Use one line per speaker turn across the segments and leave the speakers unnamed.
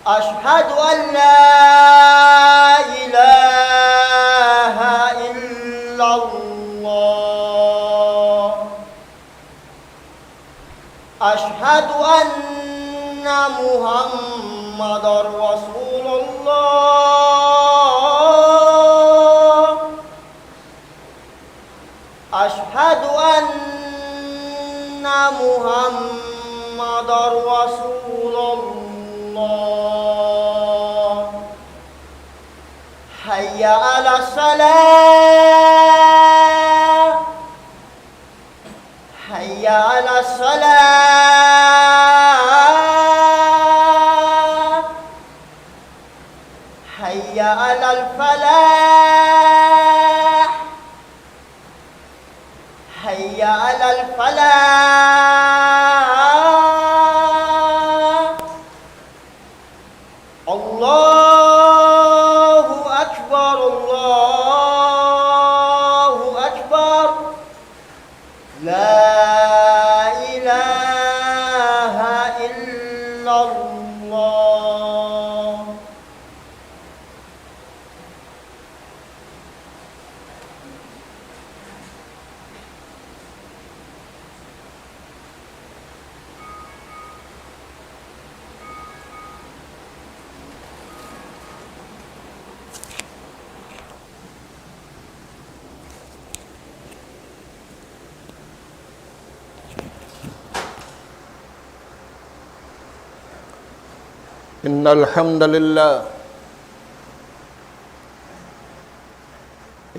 أشهد أن لا إله إلا الله أشهد أن محمدا رسول الله أشهد أن محمدا رسول الله حي على الصلاة حي على الصلاة حي على الفلاح حي على الفلاح الله أكبر الله أكبر لا إله إلا الله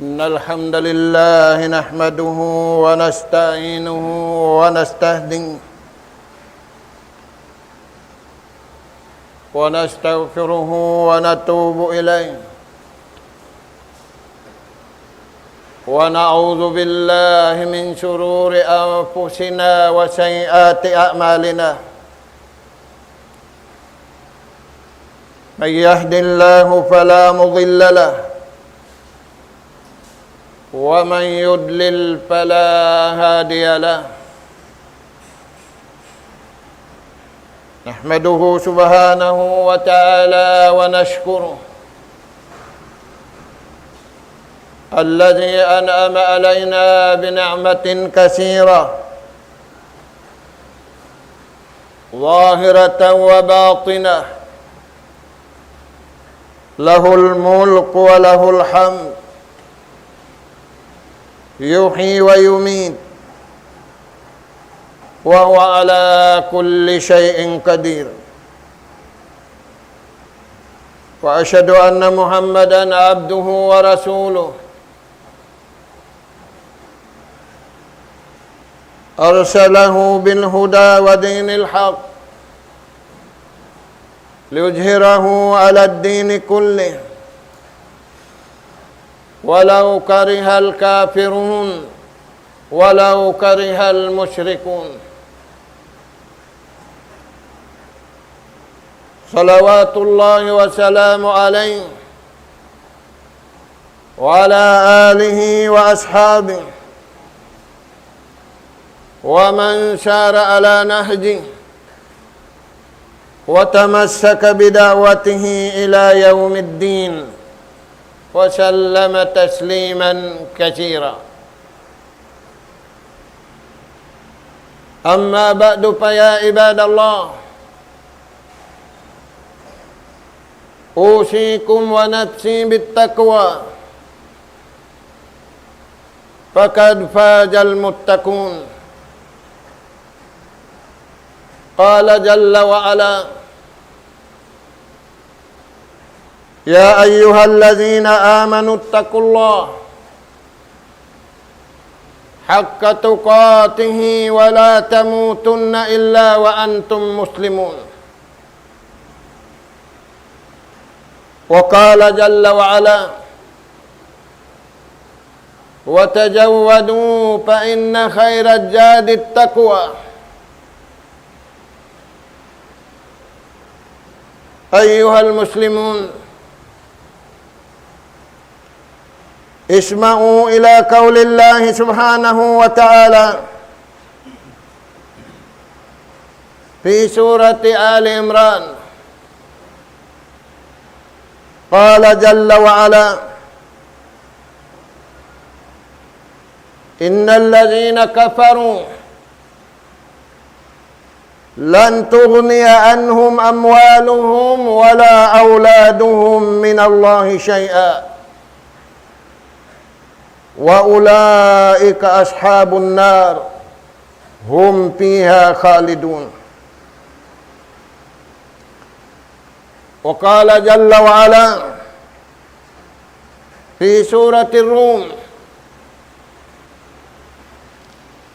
إن الحمد لله نحمده ونستعينه ونستهديه ونستغفره ونتوب إليه ونعوذ بالله من شرور أنفسنا وسيئات أعمالنا من يهد الله فلا مضل له ومن يضلل فلا هادي له نحمده سبحانه وتعالى ونشكره الذي أنعم علينا بنعمة كثيرة ظاهرة وباطنة له الملك وله الحمد يحيي ويميت وهو على كل شيء قدير وأشهد أن محمدا عبده ورسوله أرسله بالهدى ودين الحق ليظهره على الدين كله ولو كره الكافرون ولو كره المشركون صلوات الله وسلامه عليه وعلى آله وأصحابه ومن سار على نهجه وتمسك بدعوته إلى يوم الدين وسلم تسليما كثيرا أما بعد فيا عباد الله أوصيكم ونفسي بالتقوى فقد فاز المتقون قال جل وعلا يا أيها الذين آمنوا اتقوا الله حق تقاته ولا تموتن إلا وأنتم مسلمون وقال جل وعلا وتزودوا فإن خير الزاد التقوى أيها المسلمون اسمعوا إلى قول الله سبحانه وتعالى في سورة آل عمران قال جل وعلا إن الذين كفروا لن تغني عنهم أموالهم ولا أولادهم من الله شيئا وأولئك أصحاب النار هم فيها خالدون. وقال جل وعلا في سورة الروم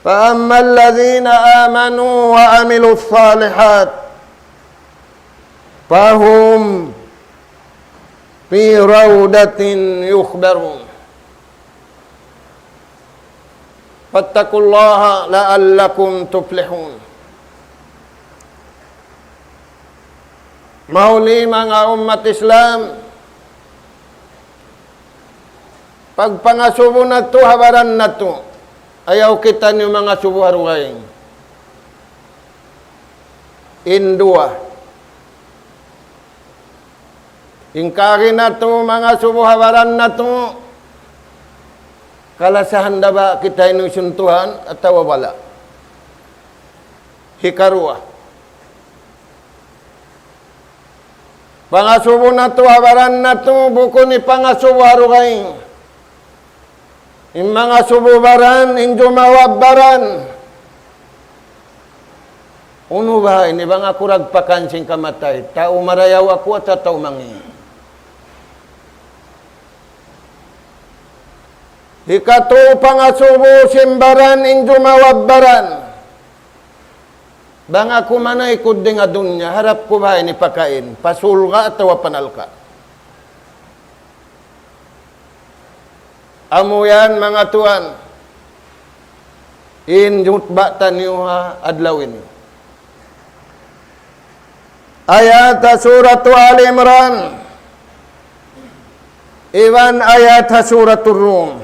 فأما الذين آمنوا وعملوا الصالحات فهم في روضة يخبرون فاتقوا الله لعلكم تفلحون. Mauli mga umat Islam, pagpangasubo na to, habaran na to, ayaw kita niyo mga subo harungay. Indua. Ingkari na to, mga subo habaran na to, kalasahan na ba kita inusuntuhan at wala? Hikaruah. Pangasubo na to, habaran na to, buko ni pangasubo harungay. Yung mga sububaran, injo mawabbaran. Uno ba, ini bang ako ragpakansing kamatay? Tao marayaw ako at tao mangi. Ikato pangasubo simbaran, injo mawabbaran. Bang ako manay kuding adunya, harap ko ba ini pakain? Pasulga at panalka. Amo yan mga tuan. Injut batan niyo ha, adlawin niyo. Ayat surat Ali Imran. Iwan ayat surat Rum.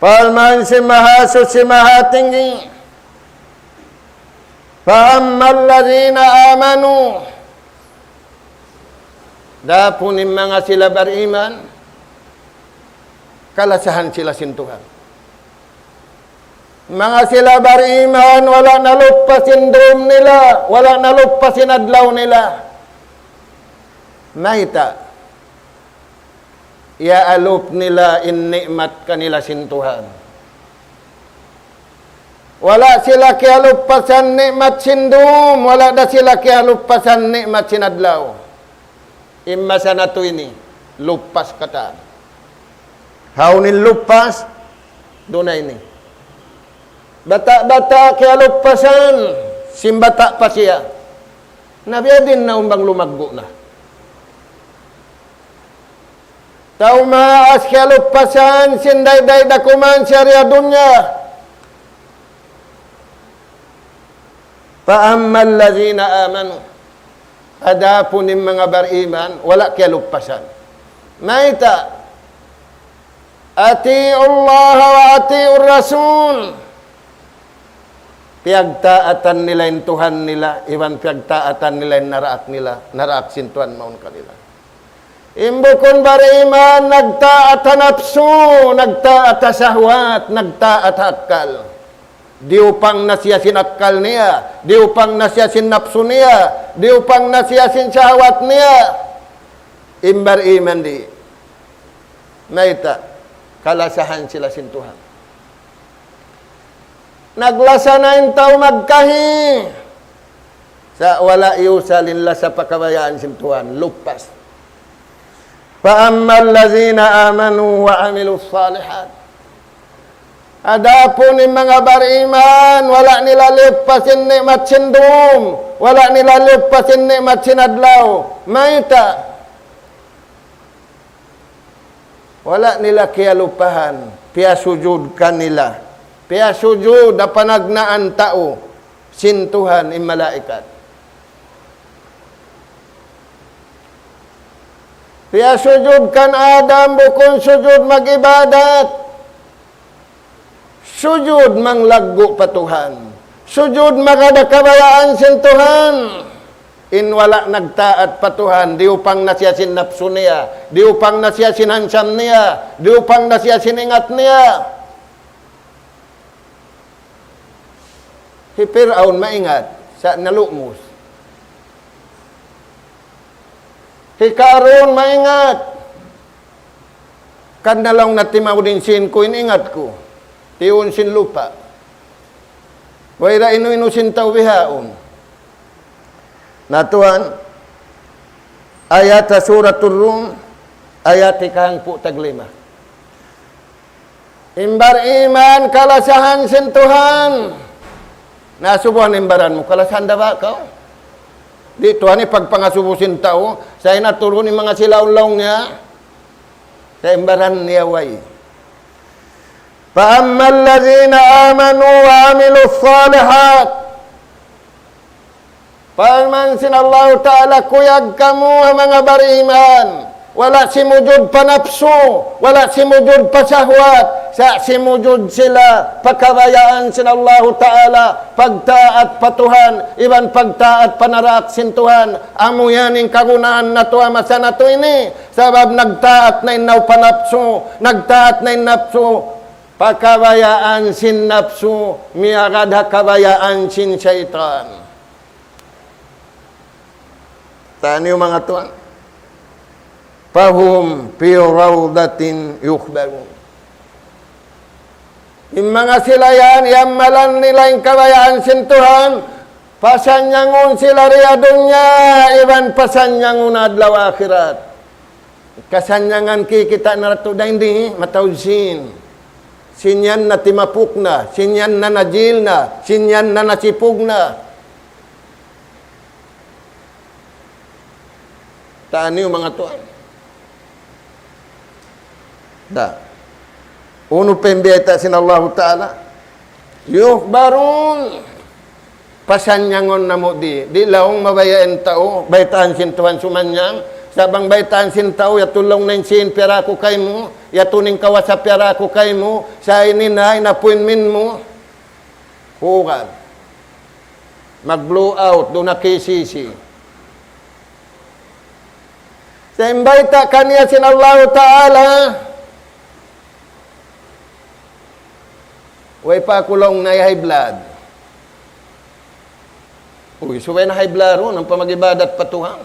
Palman si mahasu si mahatinggi. Fa'ammal ladhina amanu. Dapunin mga sila beriman. Kalasahan sila sintuhan. Mga sila beriman, wala nalupasin dom nila, wala nalupasin adlaw nila. Mahita, iaalop nila in nikmat kanila sintuhan. Wala sila kialupasan nikmat sindum, wala da sila kialupasan nikmat sinadlaw. Imasa na to ini, lupas kata. Haunin lupas, doon ini. Bata-bata kaya lupasan, simbata pa siya. Nabiya din na umbang lumaggo na. Tau maas kaya lupasan, sinday-day dakuman syariah dunya. Fa'ammal lazina amanu. Adapun yung mga bariman, wala kaya lupasan. Maita, ati'u Allah wa ati'u Rasul. Piyagtaatan nila yung Tuhan nila, iwan piyagtaatan nila yung naraak nila, naraak sintuan maun kanila. Imbukon bariman, nagtaat nafsu, nagtaat sahwat, nagtaat hakal. Diupang nasya sinakal niya, diupang nasya sin nafsu niya, diupang nasya sin sahwat niya. Imbar iman di. Naita, kalasahan sila sintuhan. Naglasa na yung tao magkahi. Sa wala iusalin la sa pakabayaan sintuhan. Lupas. Fa'ammal lazina amanu wa amilus salihat. Adapun yung mga bariman, wala nila lipasin nikmat sindum, wala nila lipasin nikmat sinadlaw. Maita. Wala nila kialupahan. Pia sujud kanila. Pia sujud na panagnaan tao. Sintuhan im malaikat. Pia sujud kan Adam bukun sujud mag-ibadat. Sujud manglaggo pa Tuhan. Sujud magada kabayaan sin Tuhan. In wala nagtaat patuhan, di upang na siya sinapso niya, di upang na siya sinansam niya, di upang na siya siningat niya. Si Firaun maingat sa nalumos. Si Karon maingat. Kadalaw na timaw din sin ko, iningat ko. Tiyon sin lupa. Wayra inu sin tawihaon. Natuan, ayat sa suratul Rum, ayat ikahang po taglima. Imbar iman, kalasahan sin Tuhan. Nasubuhan imbaran mo, kalasahan dawa ka? Di Tuhan pagpangasubusin tao, sa inaturo ni mga silaw-law niya, sa imbaran niya way. فَأَمَّا الَّذِينَ آمَنُوا وَعَمِلُوا الصَّالِحَاتِ Pagmansin Allah Ta'ala, kuyag kamu mga bariman. Wala simujud panapso, wala simujud pasahwat, sa simujud sila, pagkabayaan sin Allah Ta'ala, pagtaat patuhan, iban pagtaat panarak sin Tuhan, amo yaning kagunaan na tuwa masana to ini, sabab nagtaat na inaw panapso, nagtaat na inapso, pagkabayaan sin napso, miyagad kabayaan sin syaitan. Tani yung mga tuwan. Fahum fi rawdatin yukhbarun. Yung mga sila yan, yamalan nila yung kabayaan sin Tuhan, pasanyangon sila riyadunya, iban pasanyangon adlaw akhirat. Kasanyangan kikita na rato na hindi, matawsin. Sinyan na timapuk na, sinyan na najil na, sinyan na nasipug na. Tani yung mga tuan. Da. Uno pembiyata sin Allah Ta'ala. Yukhbarun. Pasanyangon na mo di. Di laong mabayaan tao. Baitaan sin Tuhan sumanyang. Sabang baitaan sin tao. Yatulong na sin pera ko kay mo. Yatuning kawas sa pera ko kay mo. Sa ininay na appointment mo. Huwag. Mag-blow out. Doon na KCC. Sa imbaita kaniya sin Allah Ta'ala, way pa kulong na high blood. Uy, so way na high blood ron, ang pamagibadat patuhang.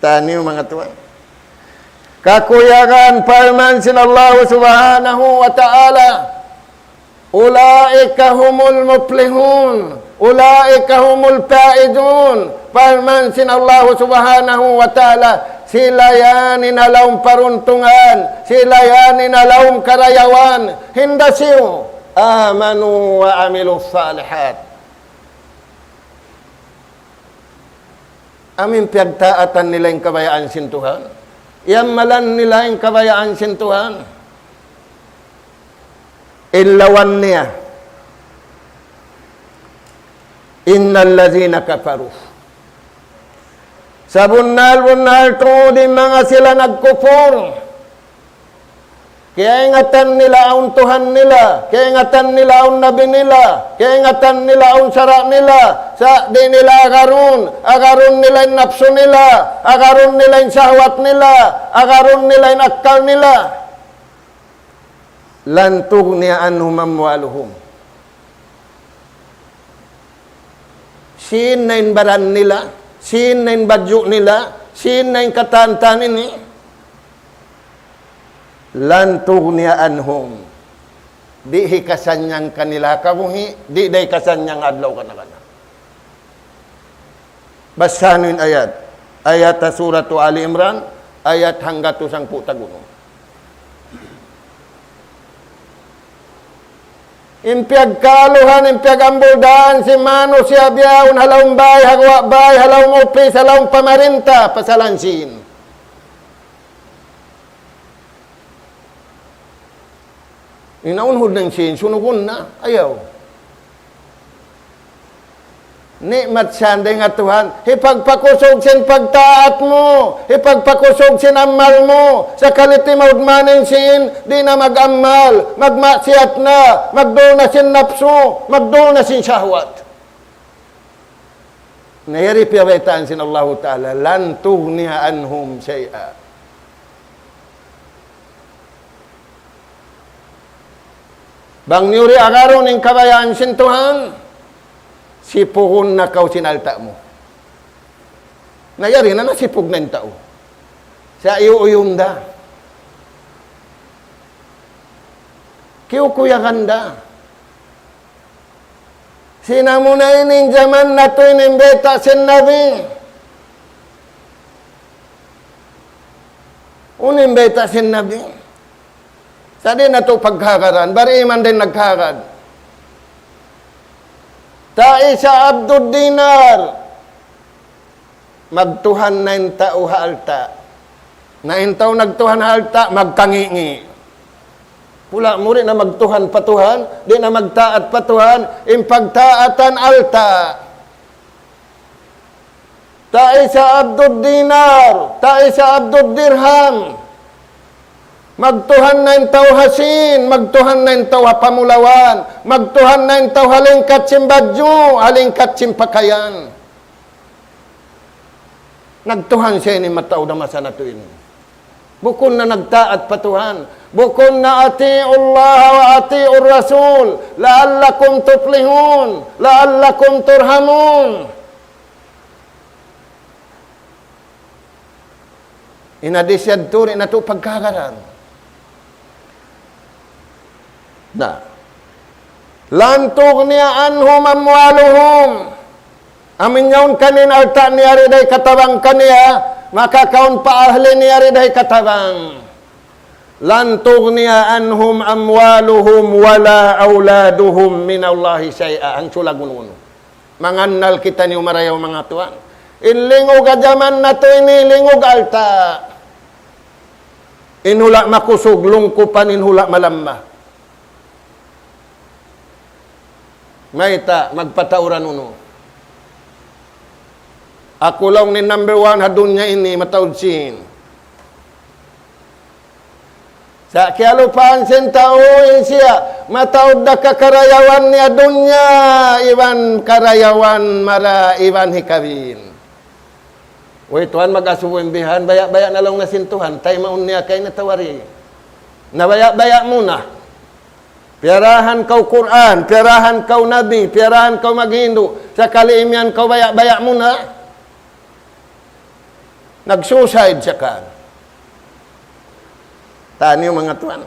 Tani yung mga tuwa. Kakuyagan parman sin Allah Subhanahu wa Ta'ala, ulaika humul muflihun, ulaika humul faidun. Parman sin Allah Subhanahu wa Ta'ala, sila yan inalawang paruntungan, sila yan inalawang karayawan, hindasiyo, amanu wa amilu salihat. Amin piyagtaatan nila yung kabayaan sin Tuhan. Yamalan nila yung kabayaan sin Tuhan. Ilawan niya. Innal ladhina kafaru. Sa bunal-bunal to, di mga sila nagkufur. Kaya ingatan nila ang Tuhan nila. Kaya ingatan nila ang Nabi nila. Kaya ingatan nila ang sara nila. Sa di nila agarun. Agarun nila yung napso nila. Agarun nila yung sahwat nila. Agarun nila yung akal nila. Lantug niya anhum amwaluhum. Sin na baran nila. Sin na yung badyo nila, sin na yung katantanin ni. Lantug niya anhum. Di hikasanyang kanila kamuhi, di day kasanyang adlaw kanakana. Basahan yung ayat. Ayat sa suratu Ali Imran, ayat hangga to sang putaguno. Impiag kaluhan, impiag ambudan, si Mano, si Abyaw, halawang bay, hagwa bay, halawang upis, halawang pamarinta, pasalansin. Inaunhod ng sin, sunugun na, ayaw. Nikmat sanday nga Tuhan, ipagpakusog sin pagtaat mo, ipagpakusog sin amal mo, sa kalitimaud maning sin, di na mag-amal, magmaksiat na, magdul na sin napso, magdul na sin syahwat. Nayari piyabaitaan sin Allah Ta'ala, lan tughniya anhum syai'a. Bang niuri agaron ng kabayaan sin Tuhan, sipuhon na kau sinalta mo. Nayari na nasipog na yung tao. Sa iyo uyunda. Kiukuya kanda. Sinamuna ining zaman na to inimbeta sin Nabi. Unimbeta sin Nabi. Sa din na to paghagaran. Bari iman din naghagad. Ta isa Abdul Dinar. Magtuhan na yung tao halta. Na yung tao nagtuhan halta, magkangingi. Pula mo rin na magtuhan patuhan, di na magtaat patuhan, impagtaatan alta. Ta isa Abdul Dinar, ta isa Abdul Dirham. Magtuhan na yung tao hasin, magtuhan na yung tao pamulawan, magtuhan na yung tao halingkat simbadyo, halingkat simpakayan. Nagtuhan siya ni matao na masa na tuin. Bukon na nagtaat patuhan. Bukon na ati'ullah wa ati'ur rasul. La'allakum tuflihun. La'allakum turhamun. Inadisyad turi na ito pagkagaran. Na. Lantog niya anhum amwaluhum. Amin yawn kanin alta niya riday katabang kaniya, makakaon pa ahli niya riday katabang. Lantog niya anhum amwaluhum wala auladuhum minallahi syai'a. Ang sulag uno. Mangannal kita ni umarayaw mga tuan. Inlingog adyaman na to inilingog alta. Inhula makusog, lungkupan, inhula malamma. Mayta, magpatauran uno. Ako lang ni number 1 hadun niya ini matawid sin. Sa kialupaan sin tao siya matawid da kakarayawan niya dunya iwan karayawan mara iwan hikawin. Uy Tuhan mag-asuwimbihan baya-baya na lang na sin Tuhan tay maun niya kay natawari. Nabaya-baya muna. Piarahan kau Quran, piarahan kau Nabi, piarahan kau maghindu. Sa kaliimyan kau baya-baya muna. Nag-suicide siya ka. Tani yung mga tuwan.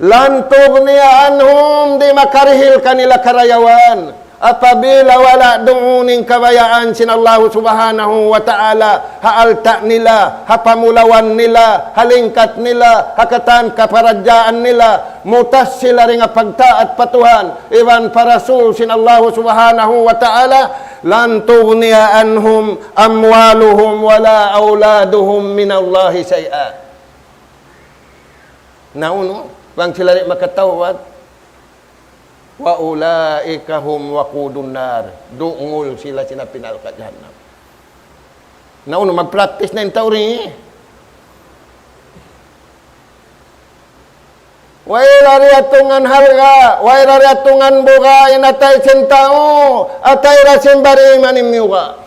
Lantog niya anhum, di makarihil kanila karayawan. Apabila wala duuning kabayaan sin Allah subhanahu wa ta'ala, haalta nila, hapamulawan nila, halingkat nila, hakatan kaparadyaan nila, mutas sila rin pagtaat patuhan, iwan parasul sin Allah subhanahu wa ta'ala, lan tughniya anhum amwaluhum wala auladuhum minallahi syai'a. Nauno, bang sila rin makatawad, wa ulaika hum waqudun nar. Duungol sila pinal ka jahannam. Nauno, mag-practice na yung tauri. Wairari atungan harga, wairari atungan buka, inatay sentao, atay rasim bari manimiuka.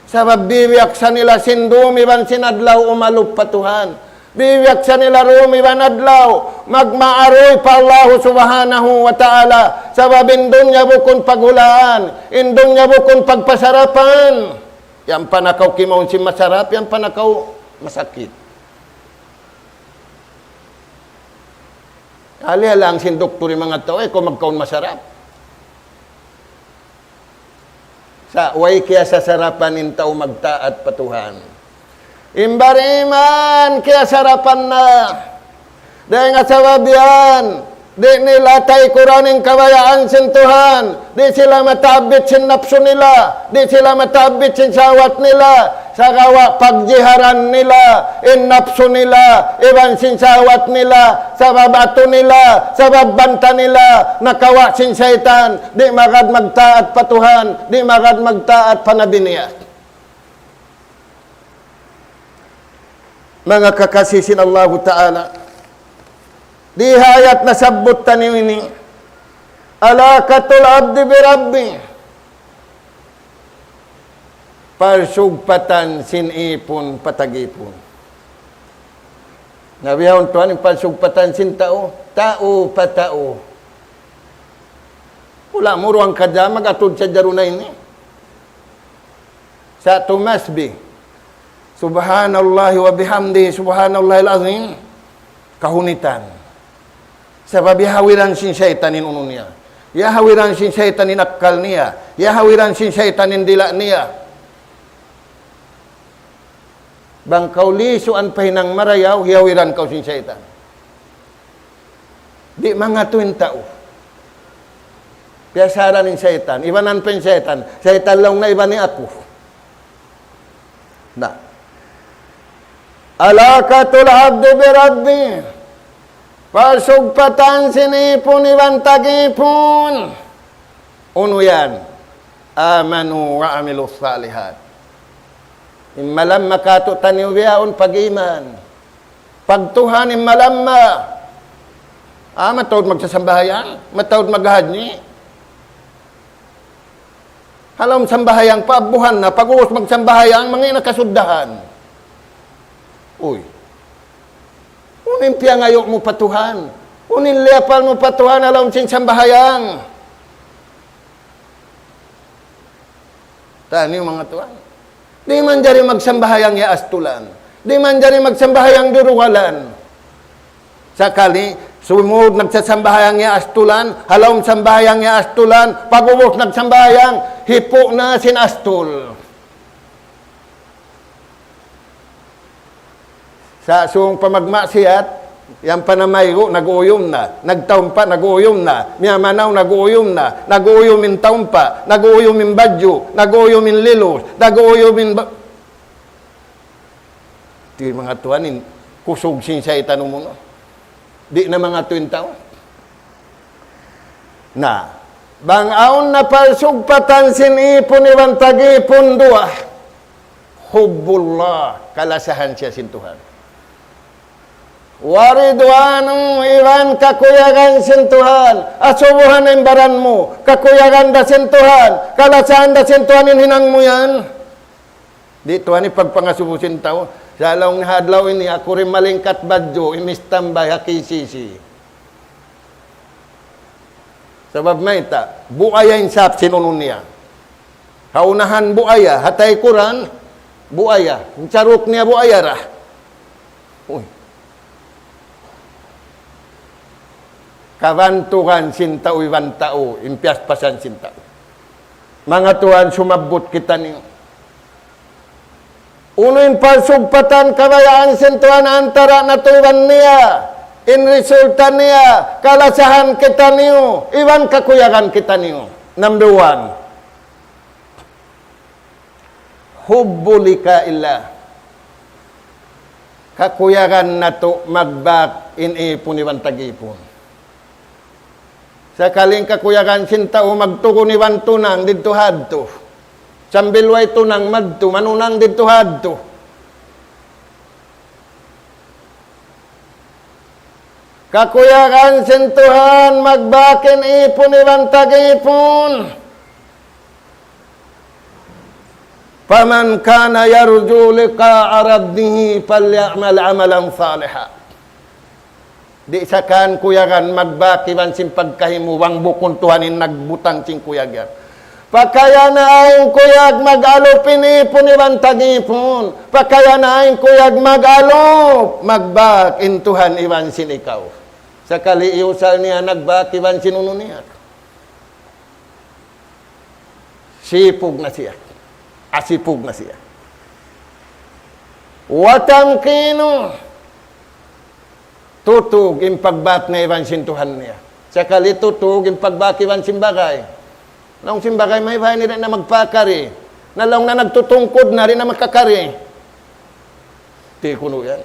Sabab bibiyak sa nila sindum, iban sinadlaw umalup patuhan. Bibiyak sa nila rum, iban adlaw, magmaaroy pa Allah subhanahu wa ta'ala. Sabab indun niya bukon paghulaan, indun niya bukon pagpasarapan. Yan panakaw kimaon si masarap, yan panakaw masakit. Aliya lang sin doktor yung mga tao, kung magkaon masarap. Sa way kaya sa sarapan in tao magtaat patuhan. Imbariman kaya sarapan na. Dahil nga sababian, di nila tay kuraning kabayaan sin Tuhan. Di sila matabit sin napso nila. Di sila matabit sin sawat nila. Sa kawa pagjiharan nila, innapso nila, iwan sinsawat nila, sa babato nila, sa babanta nila, nakawa sin syaitan, di magad magtaat patuhan, di magad magtaat panabiniya. Mga kakasisin Allah Ta'ala, di hayat nasabot taniw ini, Alakatul abdi birabbi. Parsugpatan sinipon patagipon. Nabihon tuan yung parsugpatan sin tao. Tao patao. Wala mo ruang kadya magatod sa jarunay ni. Sa tumasbi. Subhanallah wa bihamdi. Subhanallahil azim. Kahunitan. Sa babihawiran sin syaitan in uno niya. Yahawiran sin syaitan in akal niya. Yahawiran sin syaitan in dila niya. Bang kau lisuan pahinang marayaw, hiyawiran kau sin syaitan. Di mga tuwin tao. Piyasaran ng syaitan. Ibanan pa yung syaitan. Syaitan lang na iba ni ako. Na. Alakatul abdi birabbi. Pasugpatan sinipon iban tagipon. Uno yan. Amanu wa amilus salihat. Immalam makato taniwiyaon pag-iman. Pagtuhan immalam ma. Matawad magsasambahayan. Matawad maghadni. Halam sambahayang paabuhan na. Pag-uos magsambahayang mga nakasuddahan. Uy. Unin piyangayok mo patuhan. Unin liapal mo patuhan. Alam sin sambahayang. Tani yung mga tuwan. Di man jari magsambahayang ya astulan. Di man jari magsambahayang duruwalan. Sakali, sumud nagsasambahayang ya astulan, halawm sambahayang ya astulan, pag-ubos nagsambahayang, hipo na sin astul. Sa suong pamagmaksiyat, yang panamaygo, nag-uyom na. Nagtaumpa, nag-uyom na. Miyamanaw, nag-uyom na. Nag-uyom in taumpa. Nag-uyom in badyo. Nag-uyom in lilos. Nag-uyom in... Di mga tuwanin, kusog sin siya itanong mo. No? Di na mga tuwin tao. Na, bangaon na palsugpatan sinipon iwan tagipon dua. Hubbullah, kalasahan siya sin Tuhan. Waridwanu iwan kakuyagan sin Tuhan. Asubuhan ang baran mo. Kakuyagan da sin Tuhan. Kalasahan da sin Tuhan hinang mo yan. Di Tuhan ipagpangasubo sin tao. Sa alawang hadlaw ini ako rin malingkat badyo. Imistambay hakisisi. Sabab may ta. Buaya insap sinunon niya. Kaunahan buaya. Hatay kuran. Buaya. Ang charok niya buaya rah. Uy. Kabantukan sin tao iwan tao, impias pasan sin tao. Mga tuhan, sumabot kita niyo. Uno'y palsugpatan, kabayaan sin tuhan, antara na tuwan niya. In resulta niya, kalasahan kita niyo. Iwan kakuyagan kita niyo. Number 1. Hubbulika illa. Kakuyagan na to magbak inipon iwan tagipon. Sa kaling kakuyagan sinta o magtuko ni wan tunang dito hadto. Sambilway tunang madto, manunang dito hadto. Kakuyagan sintuhan magbakin ipon iwan tagipon. Paman kana yarju liqa rabbihi falyamal amalan salihan. Di sakan kuyagan magbakiwan sin pagkahimuwang bukon tuhanin nagbutang sin kuyagan. Pakaya na ayong kuyag mag-alupin ipon iwan tagipon. Pakaya na ayong kuyag mag-alup. Magbak intuhan iwan sin ikaw. Sakali iusal niya nagbak iwan sin uno niya. Sipog na siya. Asipog na siya. Watamkino. Tutug yung pagbat na iwan sintuhan niya. Sakali tutug yung pagbat iwan simbagay. Nang simbagay may iwan nila na magpakari. Nalaw na nagtutungkod na rin na magkakari. Di kuno yan.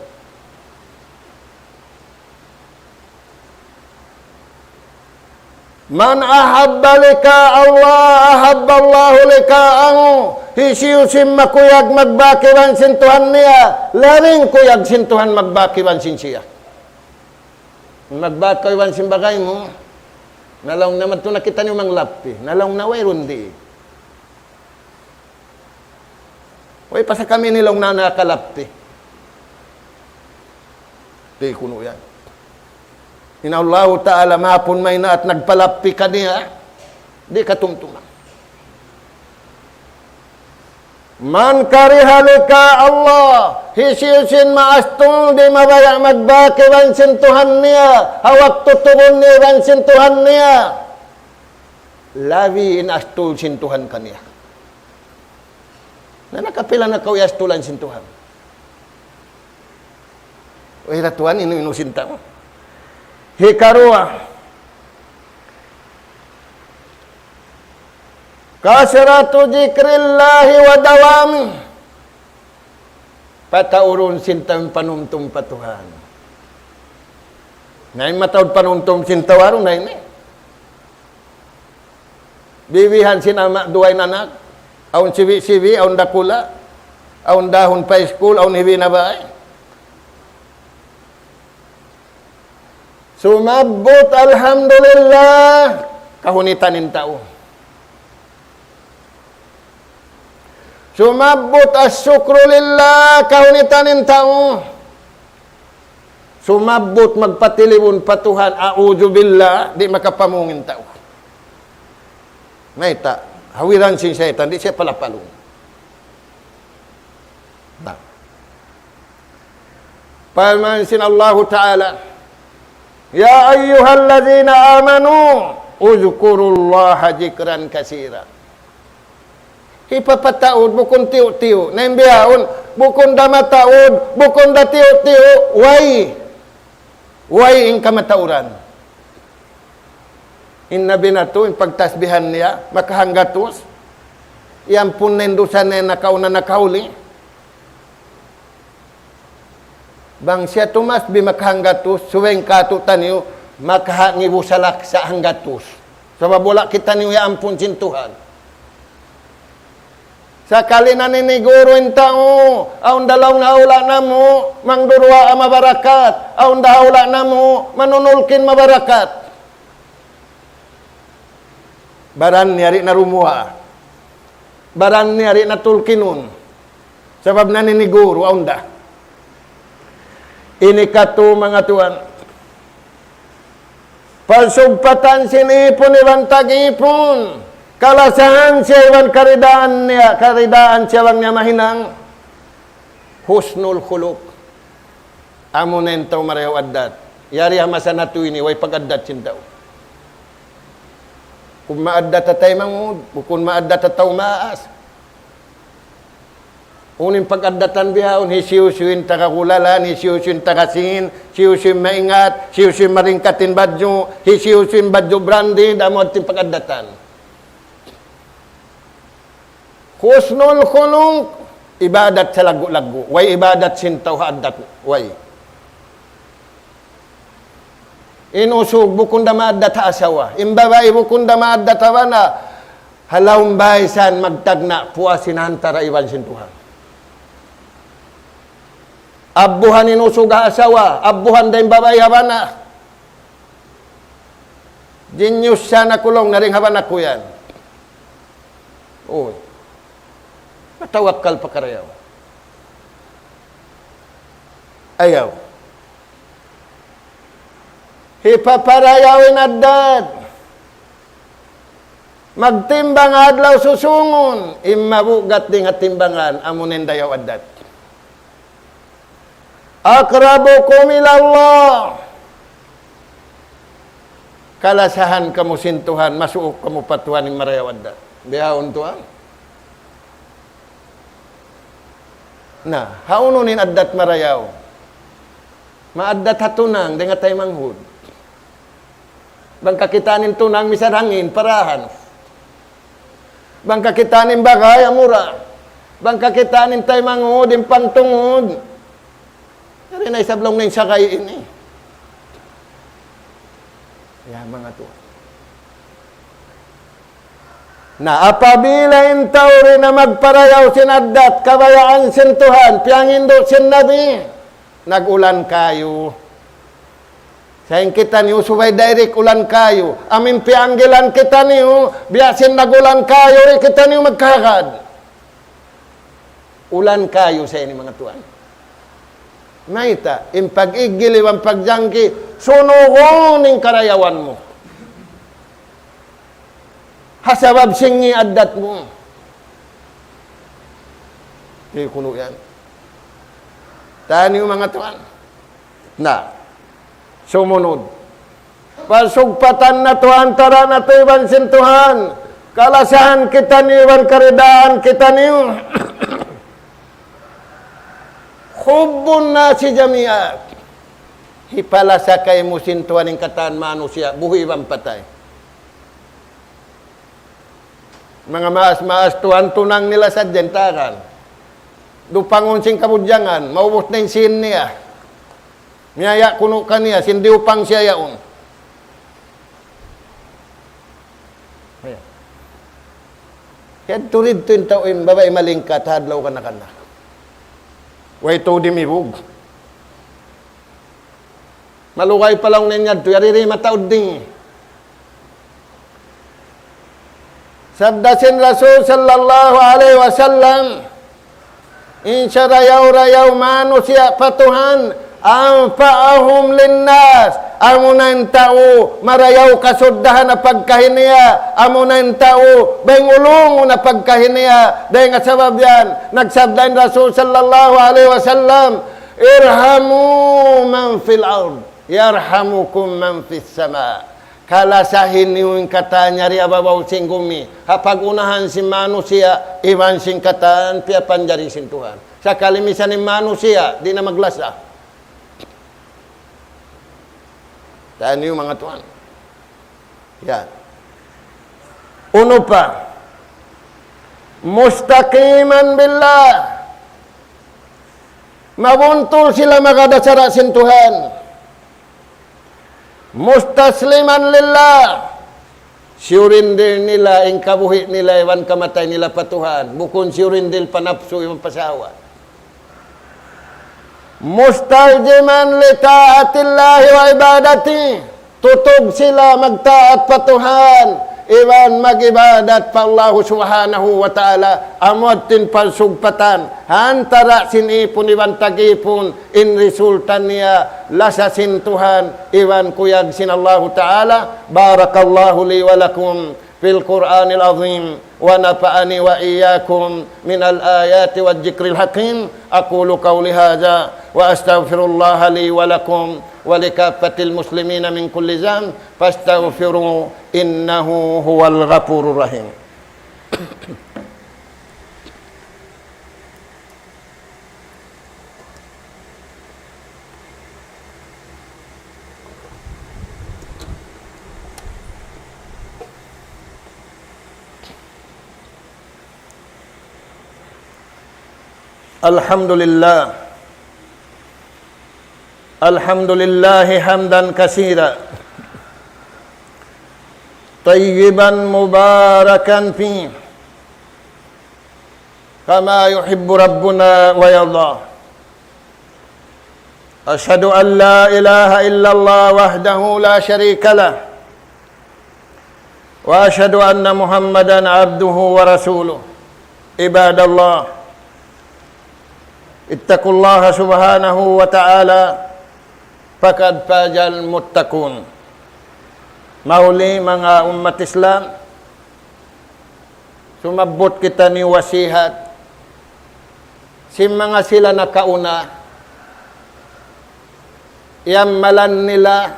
Man ahabba lika Allah, ahabba Allahu lika'ahu. Hisiyusim makuyag magbakiwan sintuhan niya. Laring kuyag sintuhan magbakiwan sin siya. Magbat ko iwan simbagay mo. Nalaw naman ito nakita niyo mang lapi. Nalaw na way rundi. Way pa sa kami nilaw na nakalapi. Di kuno yan. Inallahu ta'ala mapun may na at nagpalapi ka niya. Di katumtuman. Man karihalika Allah, hisiusin maastung di mabaya magbaki wan sentuhan niya, hawak tutubun niya wan sentuhan niya. Labi inastul sentuhan kaniya. Na nakapila na kau iastulan sentuhan. Wahira Tuhan inu sinta mo. Hikarua. Kasratu zikrillahi wa dawami. Pataurun sintang panumtum patuhan. Nain matawad panumtum sintawarong na ini. Bibihan sinama duay nanak. Aun sivi-sivi, aun dakula. Aun dahon pa school, aun hibi na baay. Sumabot alhamdulillah. Kahunitanin tao. Sumabot as-sukru lillah, kahunitanin tao. Sumabot magpatilibon patuhan, a'udzu billah, di makapamungin tao. May ta, hawiran si syaitan, di siya palapalong. Nah. Pamansin Allah Ta'ala, ya ayyuhalladzina amanu, uzkurullaha zikran katsira. Ipapataod, bukon tiyo-tiyo. Naimbiyaon, bukon da mataod, bukon da tiyo-tiyo. Way ing kamatauran. Inna binato, yung pagtasbihan niya, makahanggatos. Iyan po nendusan na nakauli. Bang siya tumas, bimakahanggatos, suweng katutan niyo, makahangibusalak sa hanggatos. Sa babula kita niyo, yampun sintuhan. Sakali na niniguro yung tao, aun dalaw na ula na mo, mangdurwa ang mabarakat, aun daula na mo, manunulkin mabarakat. Baran niyari na rumuha. Baran niyari na tulkinun. Sabab na niniguro, aun da. Ini kato mga tuan. Pagsugpatan sinipon, ibang tag-ipon. Kalasahan siya iwan karidaan siya wang niya mahinang. Husnul khuluq. Amo nentaw mareho addat. Yari hamasa na ini, way pag-addat sintaw. Kung maaddat tatay mangud, kung maaddat tataw maas. Unin pag-addatan bihawon, hisiusuin takakulalan, hisiusuin takasingin, hisiusuin maingat, hisiusuin maringkatin badyo, hisiusuin badyo brandi, damot tin pag-addatan. Husnul khuluq, ibadat sa lagu-lagu. Way ibadat sintaw haaddat. Way. Inusog bukun da maaddat asawa. Imbabay bukun da maaddat awana. Halawang baysan magtagna puasin hantara iwan sintuhan. Abuhan inusog asawa. Abuhan da imbabay awana. Jinyus siya na kulong na rin hawana ko yan. Uy. Matawakal pa karayaw. Ayaw. Hipaparayawin addad. Magtimbang adlaw susungon. Imabugat ding at timbangan. Amunin dayaw addad. Akrabukum ilallah. Kalasahan kamu sintuhan. Masuok kamu patuhan ng marayaw addad. Biyahon tuhan. Na, haununin addat marayaw. Maaddat hatunang, dengan tayo manghud. Bangka kitanin tunang misarangin, parahan. Bangka kitanin bagay, amura. Bangka kitanin tayo manghud, impantungud. Dari na isablong na yung sakay ini. Ya, mga tuwa. Na apabila intaw rin na magparayaw sinaddat, kabayaan sintuhan, piyang indo sin nabi, nagulan kayo. Sayang kita niyo, subay direct ulan kayo. Amin pianggilan kita niyo, biyasin nagulan kayo, kita niyo magkakad. Ulan kayo sa ini mga tuan. Naita, impag-igili, ang pagjangki, sunugon ng karayawan mo. Hasabab singi adat mo. Hindi kuno yan. Tahan yung mga tuan. Na, sumunod. Pasugpatan na tuhan, tara na to iban sintuhan. Kalasahan kita ni iban karidaan kita niyo. Hubbun na si jamiat. Hipalasa kay mo sintuhan ng kataan manusia. Buhi ibang patay. Mga maas-maas tuhan tunang nila sa dentaran. Dupangon sing kabudyangan. Maubos na yung sin niya. Miyaya kuno kaniya. Sindi upang siya yaon. Kaya turid to yung tao'y babay malingkat. Hadlaw ka na kana. Way to di mibug. Malukay pa lang niya to. Yariri mataod din. Sabdasin Rasul sallallahu alaihi wasallam. Insya rayaw manusia patuhan. Anfa'ahum linnas. Amunan tao marayaw kasuddahan na pagkahiniya. Amunan tao bengulong na pagkahiniya. Dahil nga sabab yan, nagsabdain Rasul sallallahu alaihi wasallam, irhamu man fil ard, yarhamukum man fis sama. Kalasahin niyo yung katanya ri ababaw singgumi. Hapag unahan si manusia, iwan sing kataan, piapan jari sintuhan. Sa kalimisan ni manusia, di na maglasa. Tahan niyo mga tuan. Yan. Uno pa. Mustaqiman billah. Mabuntol sila makadasara sintuhan. Mustasliman lillah. Siyurindil nila, ang kabuhi nila, iwan kamatay nila patuhan. Bukon siyurindil panapso, iwan pasawa. Mustaljiman li taatillahi wa ibadati. Tutog sila magtaat patuhan. Iwan mag-ibadat pa Allah subhanahu wa ta'ala. Amod tin palsugpatan. Hantara sinipon iwan tagipon. In resultan niya lasasin Tuhan. Iwan kuyag sin Allah ta'ala. Barakallahu li walakum fil Qur'anil azim. ونفعني وإياكم من الآيات والذكر الحكيم أقول قولي هذا وأستغفر الله لي ولكم ولكافة المسلمين من كل ذنب فاستغفروا إنه هو الغفور الرحيم. Alhamdulillah hamdan katsira tayyiban mubarakan fi kama yuhibbu rabbuna wa yarda. Asyhadu an la ilaha illallah wahdahu la syarika lah wa asyhadu anna Muhammadan abduhu wa rasuluh. Ibadallah, ittaqullaha subhanahu wa ta'ala faqad fazal muttaqun. Mauli mga umat Islam, sumabot kita ni wasihat si mga sila nakauna, yamalan nila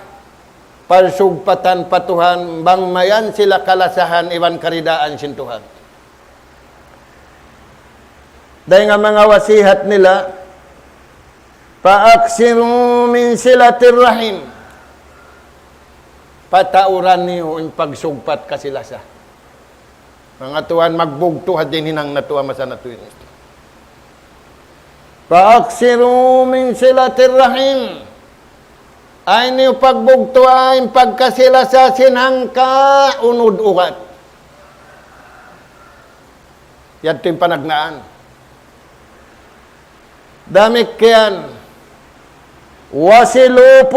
palsugpatan patuhan bang mayan sila kalasahan iwan karidaan sintuhan. Dahil nga mga wasihat nila, paaksiru min silatir rahim. Patauran niyo ang pagsugpat kasilasa. Mga tuhan, magbugtuhad din hinang natuwa masana tuwin. Paaksiru min silatir rahim. Ay niyo pagbugtuhan, pagkasilasa sinhang ka unod-ugat. Yan ito yung panagnaan. Damik kiyan, wasilu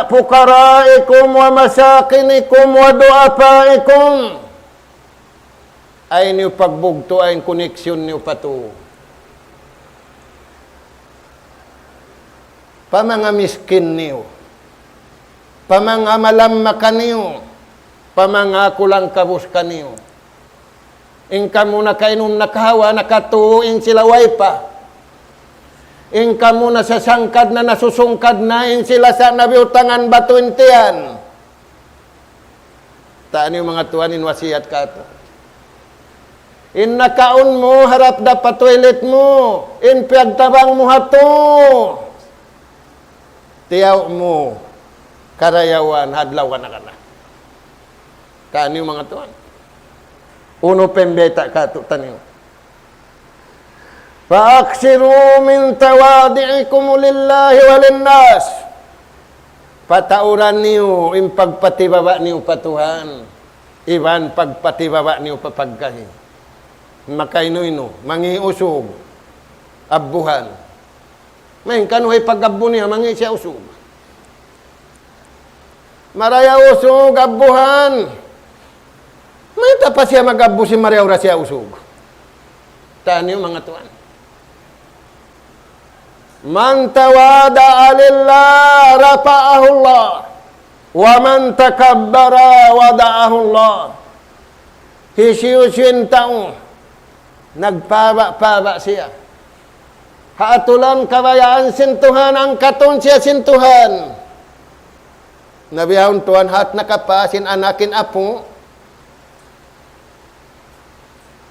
fukaraikum wa masakinikum wa du'afaikum. Ay niyo pagbugto ay koneksyon niyo pato. Pamanga miskin niyo, pamanga malamma kaniyo, pamanga kulang kabus kaniyo. Ingka muna kainom nakahawa, nakatuin sila way pa. Ingka muna sa sangkad na nasusungkad na, in sila sa nabiutangan batuin tiyan. Taan yung mga tuwanin wasiat ka to. In nakaon mo, harap da pa toilet mo. In piyagtabang mo hato. Tiyaw mo, karayawan, hadlaw ka na ka na. Taan yung mga tuwan. Uno pembeta ka to, taniyo. Faaksiru min tawadi'ikum lillahi walinnas. Patauran niyo, in pagpatibaba niyo patuhan. Iban pagpatibaba niyo papagkahi. Makaino-ino, mangiusog, abuhan. May kanuhay pag-abbo niya, mangi siya usog. Maraya usog, abuhan. May tapas siya mag-abbo si Maria ora siya usog. Taan niyo mga tuwan. Man tawada'a lillah rafa'ahu Allah wa man takabbara wada'ahu Allah. Hisiyusin tao nagpaba-paba siya. Haatulan kabayaan sintuhan ang katon siya sintuhan. Nabiyahon tuan hat nakapasin anakin apo.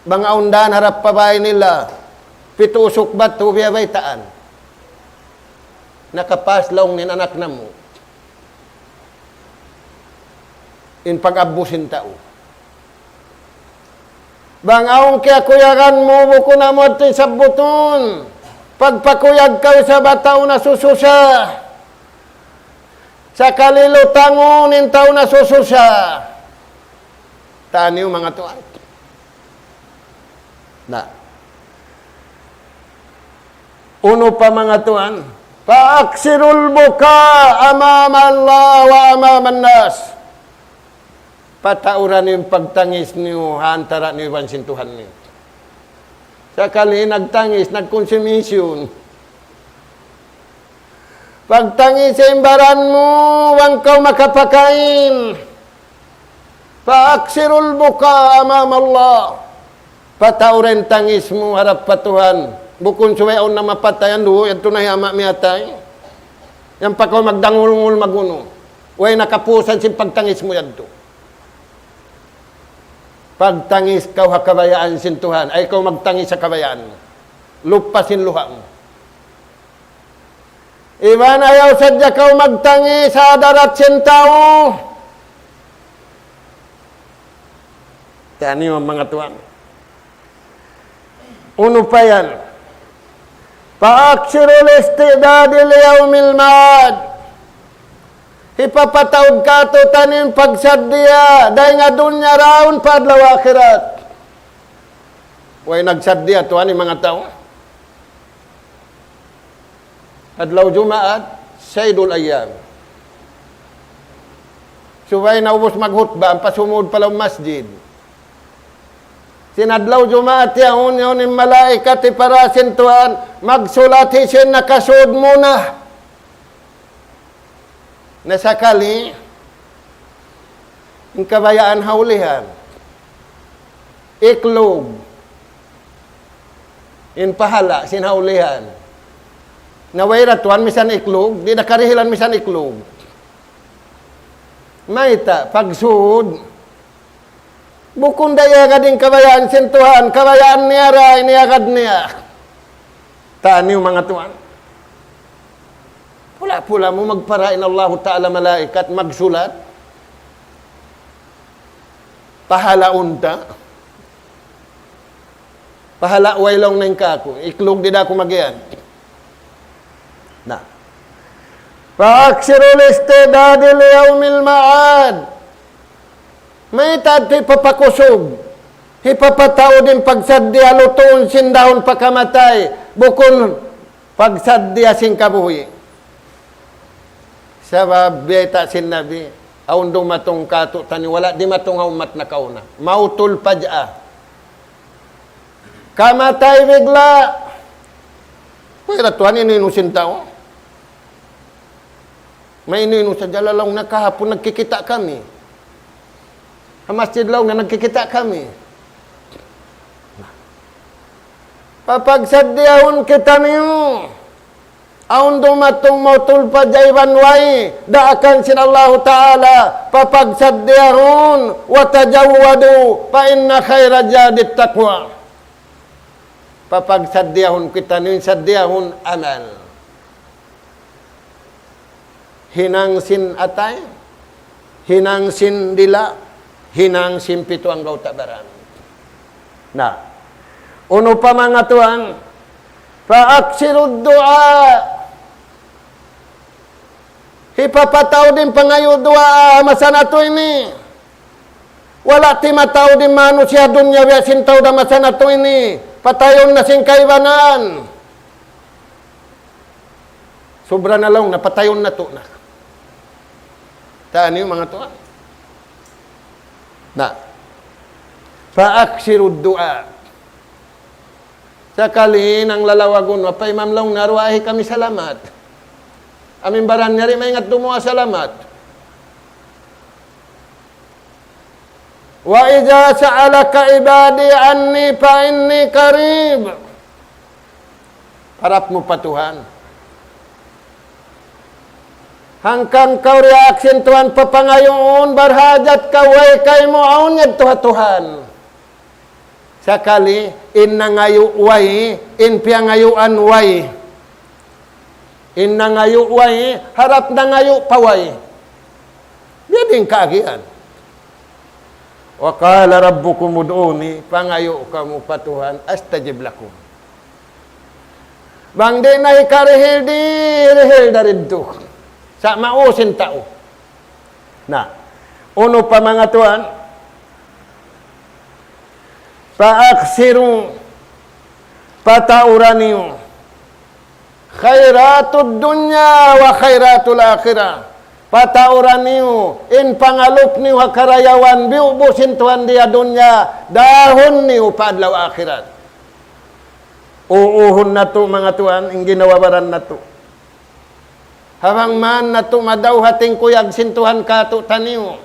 Mga undan harap pabay nila. Pitusok batu biya baytaan. Nakapaslaw nin anak na mo. In pag-abusin tao. Bangaong kaya kuyagan mo, buko na mo ito sa buton. Pagpakuyag ka sa bataw na sususa. Sa kalilutangon, in tao na sususa. Taan yung mga tuwan. Na. Uno pa mga tuwan. Faaksirul buka amam Allah wa amam nas. Patauran yung pagtangis niyo, hantara niyo yung sintuhan niyo. Sakali nagtangis, nagkonsumisyon. Pagtangis sa imbaran mo, wang kau makapakain. Faaksirul buka amam Allah. Patauran tangis mo, harap patuhan. Bukun suwayaon na mapatayan do, ito na hiyama miyatay. Yan pa ko magdangulungul maguno. Way nakapusan si pagtangis mo yan do. Pagtangis kau hakabayaan sintuhan, ay kau magtangis sa kabayaan. Lupasin luha mo. Iban ayaw sadya kau magtangis sa darat sintao. Yan yung mga tuwan. Uno pa yan. Paaksirul istidadi liyawmil ma'ad. Ipapatawag ka to tanin pagsadya. Dahil nga dunya raon padlaw akhirat. Way nagsadya to ani mga tao. Adlaw Jumaat, Sayyidul Ayyam. Suway na ubos maghutba, ang pasumod pala masjid. Sinadlaw Jumaat yun yung malaikat iparasin tuhan, magsulat hisin nakasud muna. Nasakali, ang kabayaan haulihan, iklog, in pahala, sinhaulihan. Naway ratuan, misan iklog, di nakarihilan misan iklog. Maita, pagsud, bukong daya ka din kabayaan sintuhan, kabayaan niya ray, niyagad niya. Taan yung mga tuwan. Pula-pula mo magparain Allah Ta'ala malaikat, magsulat. Pahalaon ta. Pahala waylong nang kako. Iklog din ako magiyan. Na. Paaksirul istidadi liyawmil ma'ad. May tati papakusog. Hipapatao din pagsadya lutoon sindahon pakamatay. Bukon pagsadya sing kabuhi. Sabab beta sin Nabi, aun dumatong kato tani wala di matong umat na kauna. Mautul paj'ah. Kamatay bigla. Pwera tuan inusin tao. May inus sa Jalalong na kahapon nagkikita kami. Sa masjid law na nagkikita kami. Papagsadyahon kita niyo. Aun dumatong mautul pajayban way, daakan sin Allah Ta'ala, papagsadyahon, watajawwadu, pa inna khaira jadit taqwa. Papagsadyahon kita niyo, sadyahon amal. Hinangsin atay, hinangsin dila, hinangsin pito ang gautabaran. Na, uno pa mga tuan, paaksirud doa. Hipapataw din pangayo doa masana to ini. Wala ti mataw din manusia dunya biasin taw da masana to ini. Patayon na sing kaibanan. Sobra na lang napatayon na to na. Taan niyo mga tuan. Na. Paaksirud doa. Sakali nang lalawagon, wapay mamlaw narwahi kami salamat. Amin baran nyari maingat dumuha salamat. Wa idza sa'alaka ibadi anni fa inni qarib. Harap mo pa Tuhan. Hangkan kau reaksin Tuhan papangayoon barhajat kaway kay mo aun yad Tuhan. Sakali in nangayo way, in piangayuan way. In nangayo way, harap nangayo paway. Biyading kaagian. Wa qala rabbukum ud'uni, pangayo kamu patuhan, astajib lakum. Bang di na ikarihil dariddo. Sa mausin tao. Na, uno pa mga tuan, paaksiru, patauraniyo, khairatud dunya wa khairatul akhirah. Patauran niyo, in pangalup niyo hakarayawan, biubusin tuhan dia dunya, dahon niyo paadlaw akhirat. Uuhon na to mga tuhan, ang ginawabaran na to. Habang man na to madaw hating kuyag sintuhan kato taniyo.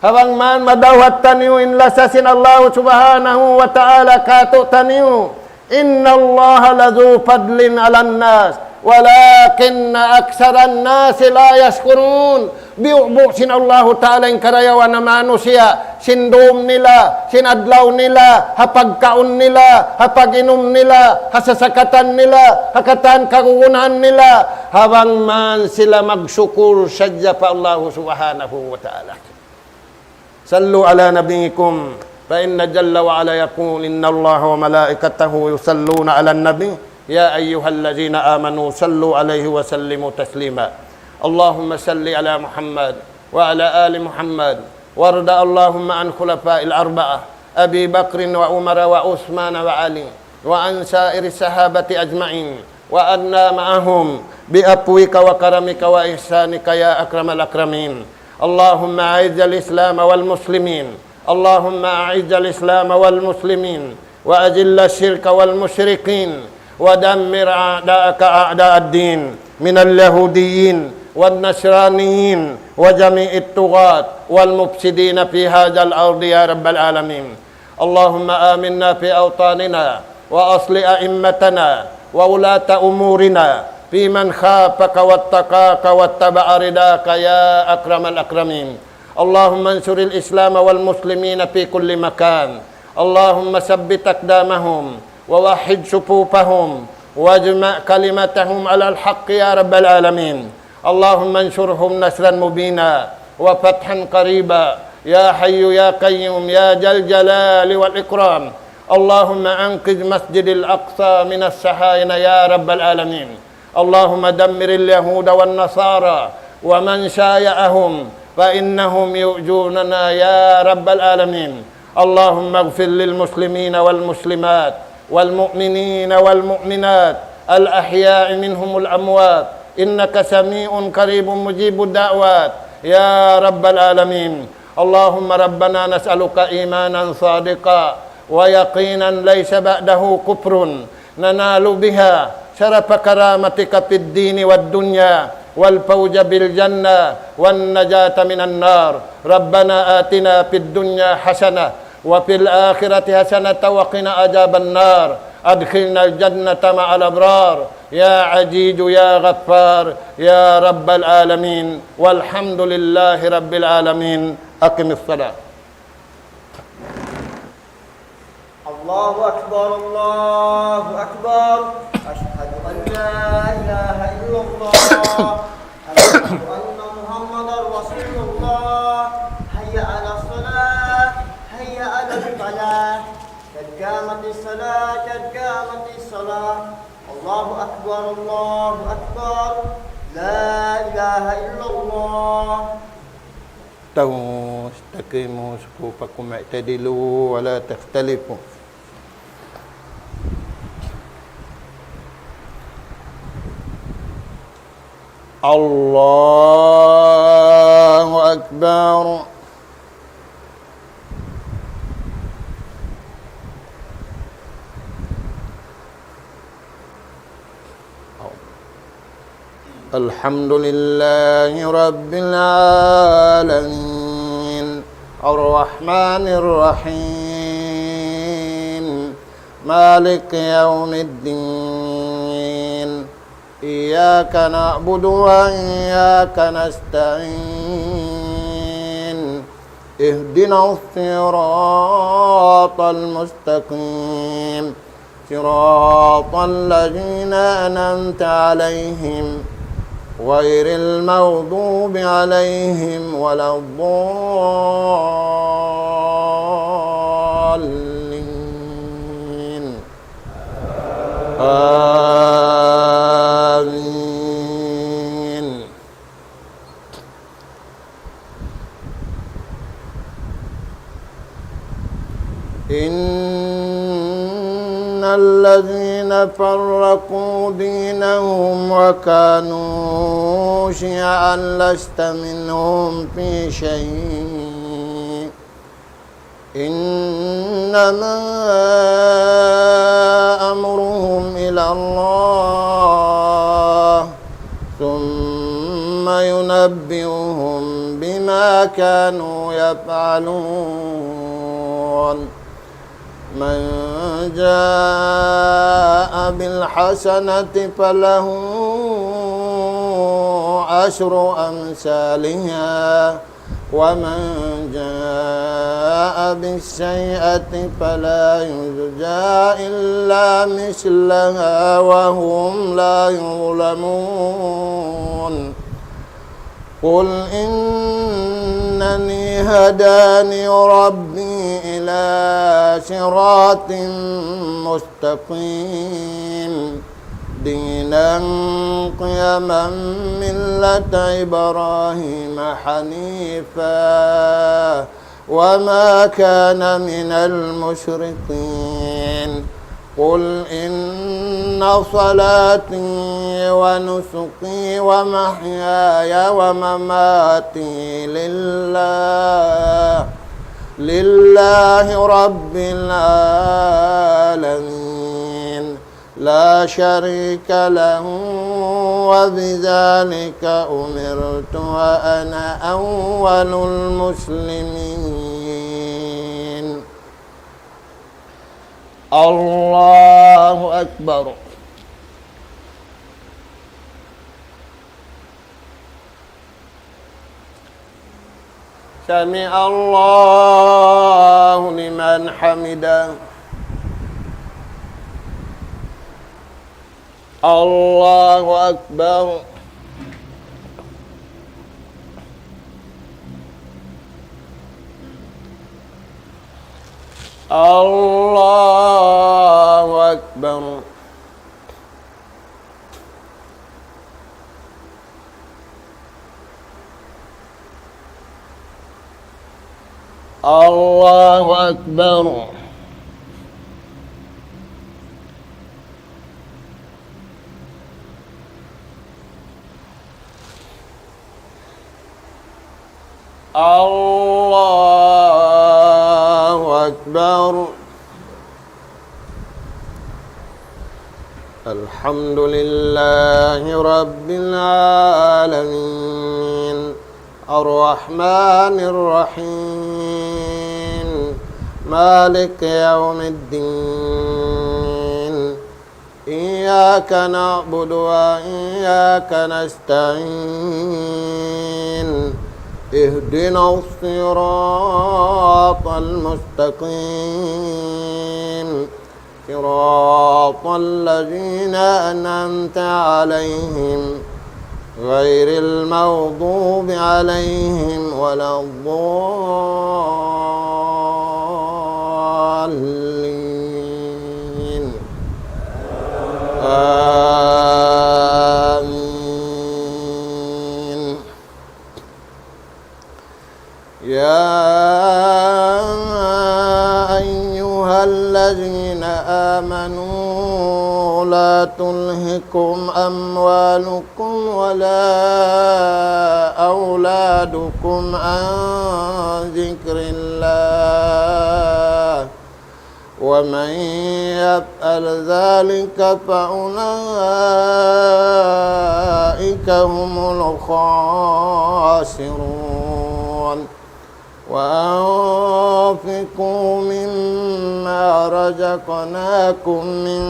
Habang man madawhat taniyo, inlasasin Allah subhanahu wa ta'ala kato taniyo. Inna Allah lazu fadlin alan nas, walakinna aksaran nasi la yaskurun. Biubusin Allah Ta'ala yung karayawan na manusia, sindom nila, sinadlaw nila, hapagkaon nila, hapaginom nila, hasasakatan nila, hakatan kagugunan nila, habang man sila magsyukur sadya pa Allah Subhanahu wa Ta'ala. Sallu ala nabiyikum, fa inna jalla wa ala yaqul, inna Allah wa malaikatahu yusalluna ala nabi. يا أيها الذين آمنوا صلوا عليه وسلموا تسليما اللهم صل على محمد وعلى آل محمد وارض اللهم عن خلفاء الأربعة أبي بكر وعمر وعثمان وعلي وعن سائر الصحابة أجمعين وأنا معهم بأبوك وكرمك وإحسانك يا أكرم الأكرمين اللهم أعز الإسلام والمسلمين اللهم أعز الإسلام والمسلمين وأذل الشرك والمشركين ودمر أعداءك أعداء الدين من اليهوديين والنصرانيين وجميع الطغاة والمفسدين في هذا الأرض يا رب العالمين اللهم آمنا في أوطاننا وأصل أئمتنا وولاة أمورنا في من خافك واتقاك واتبع رداك يا أكرم الأكرمين اللهم انصر الإسلام والمسلمين في كل مكان اللهم ثبت أقدامهم ووحد صفوفهم واجمع كلمتهم على الحق يا رب العالمين اللهم انصرهم نصرا مبينا وفتحا قريبا يا حي يا قيوم يا ذا الجلال والإكرام اللهم أنقذ مسجد الأقصى من الصهاينة يا رب العالمين اللهم دمر اليهود والنصارى ومن شايعهم فإنهم يؤذوننا يا رب العالمين اللهم اغفر للمسلمين والمسلمات والمؤمنين والمؤمنات الأحياء منهم الأموات إنك سميع قريب مجيب الدعوات يا رب العالمين. اللهم ربنا نسألك إيمانا صادقا ويقينا ليس بعده كفر ننال بها شرف كرامتك في الدين والدنيا والفوز بالجنة والنجاة من النار. ربنا آتنا في الدنيا حسنة وفي الآخرة حسنة وقنا عذاب النار. أدخلنا الجنة مع الأبرار يا عزيز يا غفار يا رب العالمين. والحمد لله رب العالمين. أقم الصلاة.
الله أكبر الله أكبر أشهد أن لا إله إلا الله أشهد أن محمدا رسول الله هيا على الصلاة هيا على الفلاح قد قامت الصلاة قد قامت الصلاة الله أكبر لا إله إلا الله.
استقيموا صفوفكم اعتدلوا ولا تختلفوا. الله أكبر. الحمد لله رب العالمين الرحمن الرحيم مالك يوم الدين إياك نعبد وإياك نستعين اهدنا الصراط المستقيم صراط الذين أنعمت عليهم غير المغضوب عليهم ولا الضالين آمين. إن الذين فرقوا دينهم وكانوا شيعا لست منهم في شيء إنما أمرهم إلى الله ثم ينبئهم بما كانوا يفعلون. من جاء بالحسنة فله عشر أمثالها ومن جاء بالسيئة فلا يجزى إلا مثلها وهم لا يظلمون. قل إنني هداني ربي إلى صراط مستقيم دينا قيما ملة إبراهيم حنيفا وما كان من المشركين. قل إن صلاتي ونسكي ومحياي ومماتي لله رب العالمين لا شريك له وبذلك أمرت وأنا أول المسلمين. الله أكبر. سمع الله لمن حمده. الله أكبر. الله أكبر. الله أكبر. الله أكبر. الحمد لله رب العالمين الرحمن الرحيم مالك يوم الدين إياك نعبد وإياك نستعين اهدنا الصراط المستقيم صراط الذين أنعمت عليهم غير المغضوب عليهم ولا الضالين آمين. يا أيها الذين آمنوا لا تلهكم أموالكم ولا أولادكم عن ذكر الله ومن يفعل ذلك فأولئك هم الخاسرون. وأنفقوا مما رزقناكم من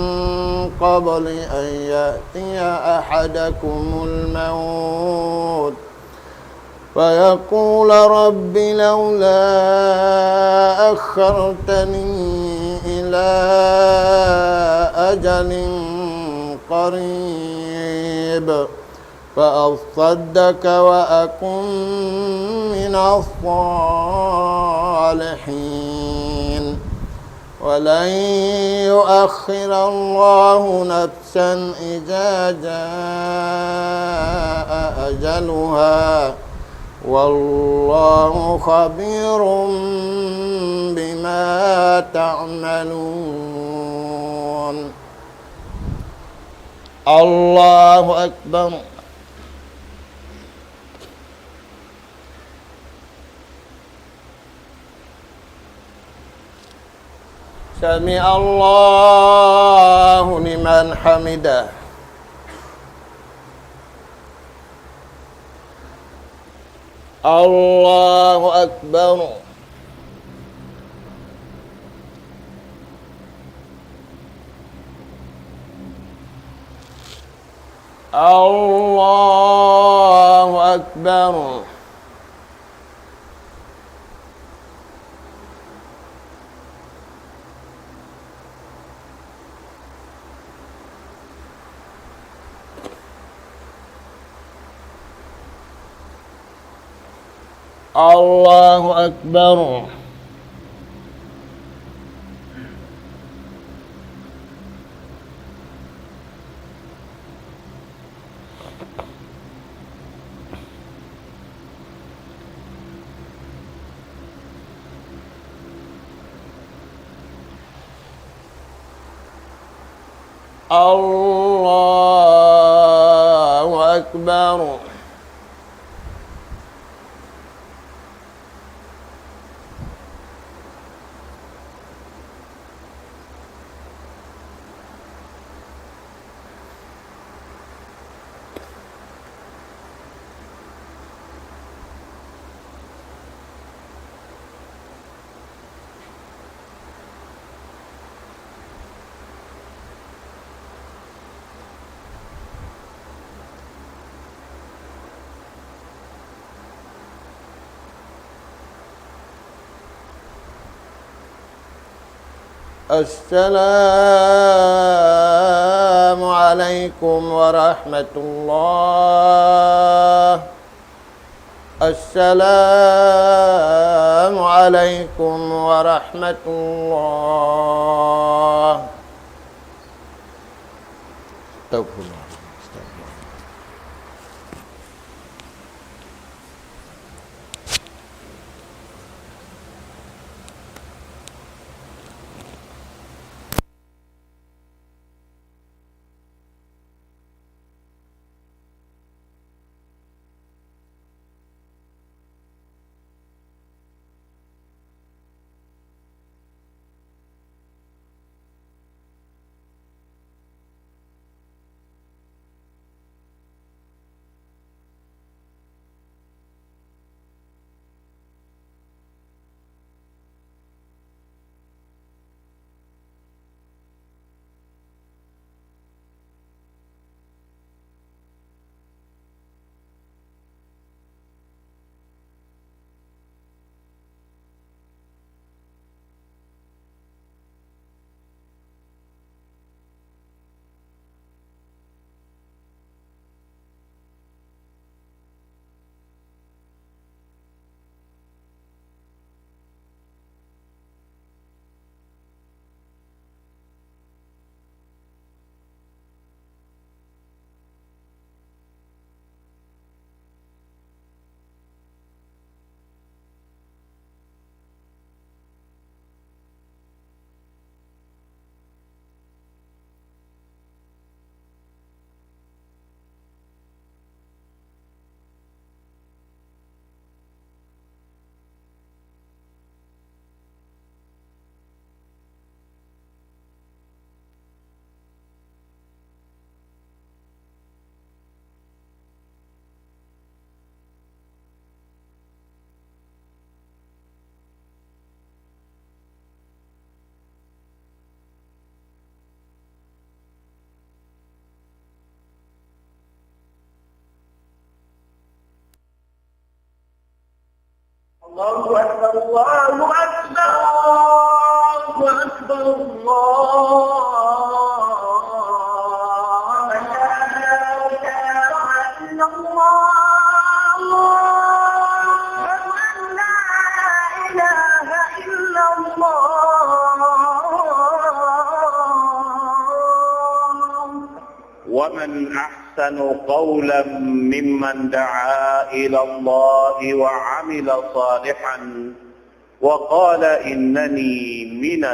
قبل أن يأتي أحدكم الموت فيقول رب لولا أخرتني إلى أجل قريب فأصدق وأكن من الصالحين ولن يؤخر الله نفسا إذا جاء أجلها والله خبير بما تعملون. الله أكبر. سمع الله لمن حمده. الله أكبر. الله أكبر. الله أكبر. الله أكبر. السلام عليكم ورحمة الله. السلام عليكم ورحمة الله. Astagfirullah.
الله أكبر الله أكبر الله أكبر الله لا إله إلا الله لا إله إلا الله.
ومن أحسن قولا ممن دعا إلى الله وعمل صالحا وقال إنني من